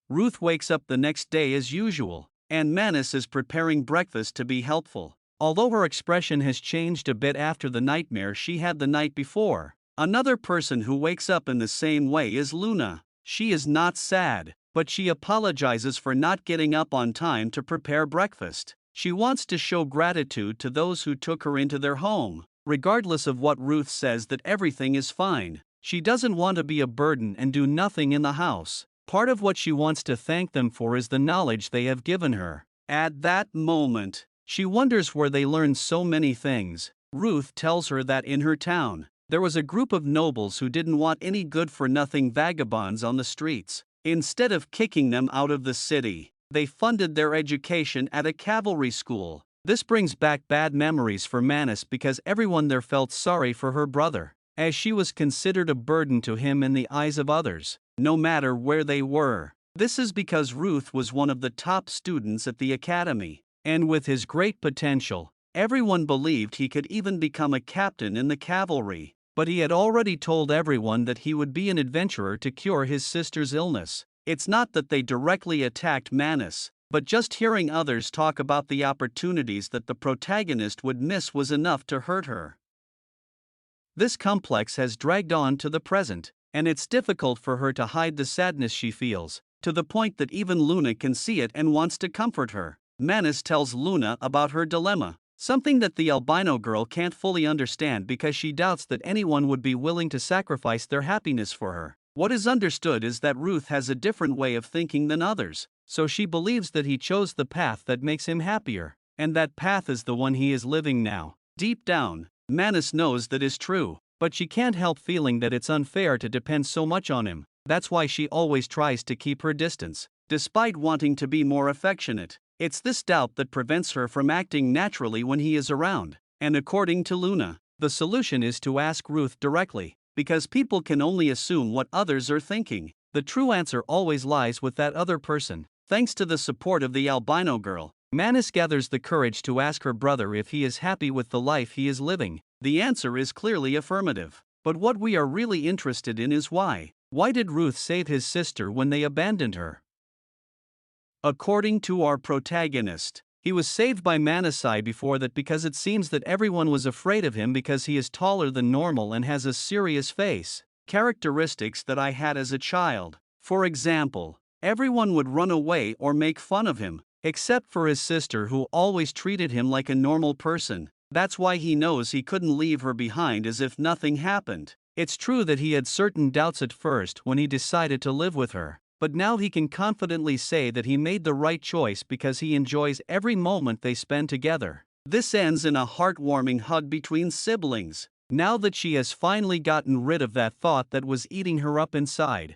Ruth wakes up the next day as usual, and Manus is preparing breakfast to be helpful. Although her expression has changed a bit after the nightmare she had the night before. Another person who wakes up in the same way is Luna. She is not sad, but she apologizes for not getting up on time to prepare breakfast. She wants to show gratitude to those who took her into their home, regardless of what Ruth says that everything is fine. She doesn't want to be a burden and do nothing in the house. Part of what she wants to thank them for is the knowledge they have given her. At that moment, she wonders where they learned so many things. Ruth tells her that in her town, there was a group of nobles who didn't want any good-for-nothing vagabonds on the streets. Instead of kicking them out of the city, they funded their education at a cavalry school. This brings back bad memories for Manus because everyone there felt sorry for her brother, as she was considered a burden to him in the eyes of others, no matter where they were. This is because Ruth was one of the top students at the academy. And with his great potential, everyone believed he could even become a captain in the cavalry. But he had already told everyone that he would be an adventurer to cure his sister's illness. It's not that they directly attacked Manus, but just hearing others talk about the opportunities that the protagonist would miss was enough to hurt her. This complex has dragged on to the present, and it's difficult for her to hide the sadness she feels, to the point that even Luna can see it and wants to comfort her. Manus tells Luna about her dilemma, something that the albino girl can't fully understand because she doubts that anyone would be willing to sacrifice their happiness for her. What is understood is that Ruth has a different way of thinking than others, so she believes that he chose the path that makes him happier, and that path is the one he is living now. Deep down, Manus knows that is true, but she can't help feeling that it's unfair to depend so much on him. That's why she always tries to keep her distance, despite wanting to be more affectionate. It's this doubt that prevents her from acting naturally when he is around. And according to Luna, the solution is to ask Ruth directly, because people can only assume what others are thinking. The true answer always lies with that other person. Thanks to the support of the albino girl, Manus gathers the courage to ask her brother if he is happy with the life he is living. The answer is clearly affirmative. But what we are really interested in is why. Why did Ruth save his sister when they abandoned her? According to our protagonist, he was saved by Manasai before that because it seems that everyone was afraid of him because he is taller than normal and has a serious face, characteristics that I had as a child. For example, everyone would run away or make fun of him, except for his sister who always treated him like a normal person. That's why he knows he couldn't leave her behind as if nothing happened. It's true that he had certain doubts at first when he decided to live with her. But now he can confidently say that he made the right choice because he enjoys every moment they spend together. This ends in a heartwarming hug between siblings, now that she has finally gotten rid of that thought that was eating her up inside.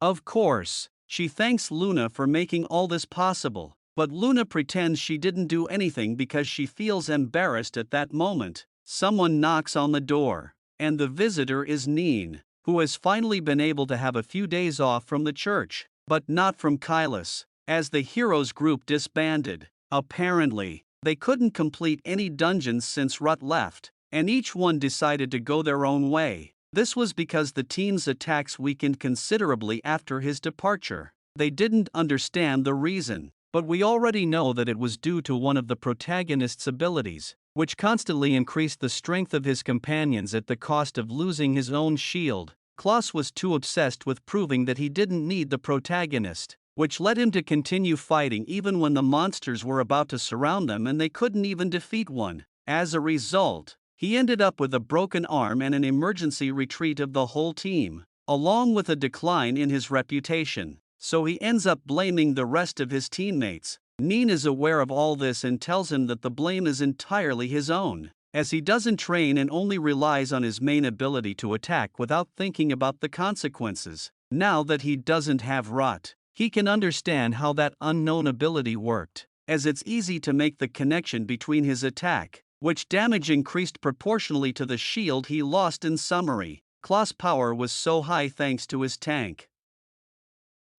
Of course, she thanks Luna for making all this possible, but Luna pretends she didn't do anything because she feels embarrassed at that moment. Someone knocks on the door, and the visitor is Neen, who has finally been able to have a few days off from the church, but not from Kailas, as the heroes group disbanded. Apparently, they couldn't complete any dungeons since Rut left, and each one decided to go their own way. This was because the team's attacks weakened considerably after his departure. They didn't understand the reason, but we already know that it was due to one of the protagonist's abilities, which constantly increased the strength of his companions at the cost of losing his own shield. Klaus was too obsessed with proving that he didn't need the protagonist, which led him to continue fighting even when the monsters were about to surround them and they couldn't even defeat one. As a result, he ended up with a broken arm and an emergency retreat of the whole team, along with a decline in his reputation. So he ends up blaming the rest of his teammates. Neen is aware of all this and tells him that the blame is entirely his own, as he doesn't train and only relies on his main ability to attack without thinking about the consequences. Now that he doesn't have Rot, he can understand how that unknown ability worked, as it's easy to make the connection between his attack, which damage increased proportionally to the shield he lost. In summary, Klaus' power was so high thanks to his tank.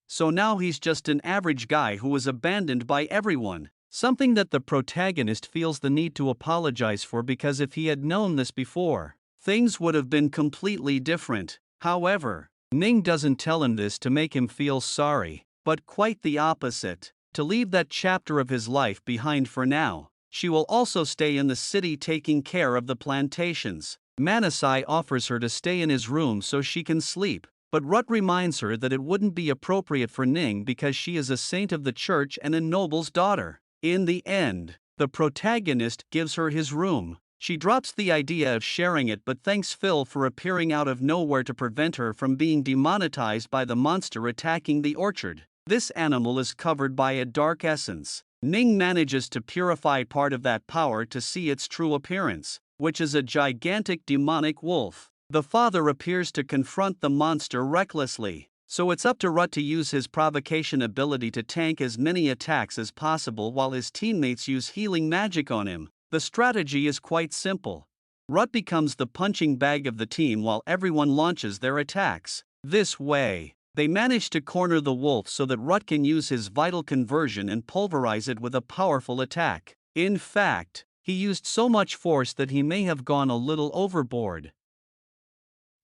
So now he's just an average guy who was abandoned by everyone, something that the protagonist feels the need to apologize for because if he had known this before, things would have been completely different. However, Ning doesn't tell him this to make him feel sorry, but quite the opposite, to leave that chapter of his life behind for now. She will also stay in the city taking care of the plantations. Manasai offers her to stay in his room so she can sleep, but Rut reminds her that it wouldn't be appropriate for Ning because she is a saint of the church and a noble's daughter. In the end, the protagonist gives her his room. She drops the idea of sharing it but thanks Phil for appearing out of nowhere to prevent her from being demonetized by the monster attacking the orchard. This animal is covered by a dark essence. Ning manages to purify part of that power to see its true appearance, which is a gigantic demonic wolf. The father appears to confront the monster recklessly, so it's up to Rut to use his provocation ability to tank as many attacks as possible while his teammates use healing magic on him. The strategy is quite simple. Rut becomes the punching bag of the team while everyone launches their attacks. This way, they manage to corner the wolf so that Rut can use his vital conversion and pulverize it with a powerful attack. In fact, he used so much force that he may have gone a little overboard.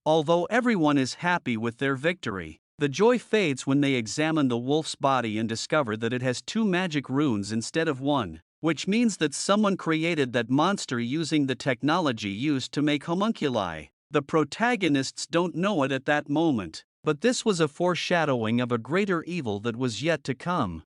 Although everyone is happy with their victory, the joy fades when they examine the wolf's body and discover that it has 2 magic runes instead of 1, which means that someone created that monster using the technology used to make homunculi. The protagonists don't know it at that moment, but this was a foreshadowing of a greater evil that was yet to come.